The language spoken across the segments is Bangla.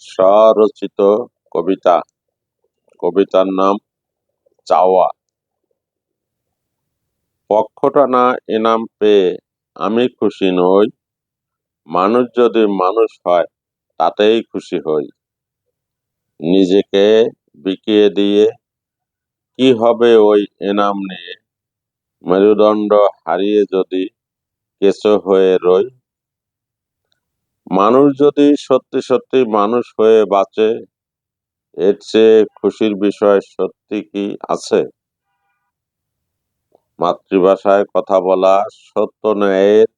স্বরচিত কবিতা। কবিতার নাম চাওয়া। পক্ষটানা এনাম পেয়ে আমি খুশি নই, মানুষ যদি মানুষ হয় তাতেই খুশি হই। নিজেকে বিকিয়ে দিয়ে কি হবে ওই এনাম নিয়ে, মেরুদণ্ড হারিয়ে যদি কেঁচো হয়ে রই। মানুষ যদি সত্যি সত্যি মানুষ হয়ে বাঁচে, এর চেয়ে খুশির বিষয় সত্যি কি আছে? মাতৃভাষায় কথা বলা, সত্য ন্যায়ের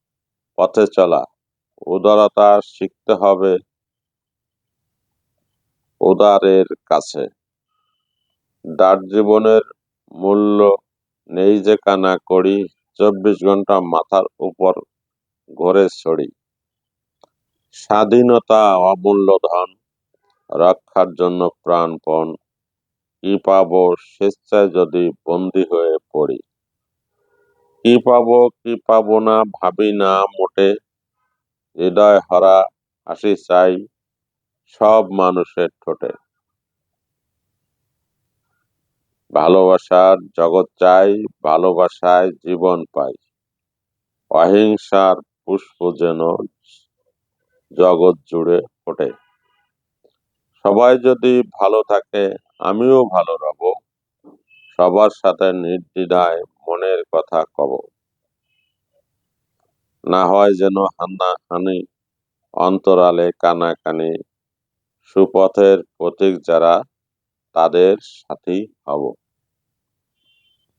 পথে চলা, উদারতা শিখতে হবে উদারের কাছে। ডাক জীবনের মূল্য নেই যে কানা করি, 24 ঘন্টা মাথার উপর ঘোরে ছড়ি। স্বাধীনতা অমূল্য ধন, রক্ষার জন্য প্রাণপণ। কি পাবো স্বেচ্ছায় যদি বন্দী হয়ে পড়ি। কি পাবো না ভাবি না মোটে, হৃদয় হরা হাসি চাই সব মানুষের ঠোঁটে। ভালোবাসার জগৎ চাই, ভালোবাসায় জীবন পাই। অহিংসার পুষ্প যেন জগৎ জুড়ে ফোটে। সবাই যদি ভালো থাকে আমিও ভালো রব, সবার সাথে নির্দ্বিধায় মনের কথা কব। না হয় যেন হানাহানি, অন্তরালে কানাকানি। সুপথের পথিক যারা তাদের সাথী হব।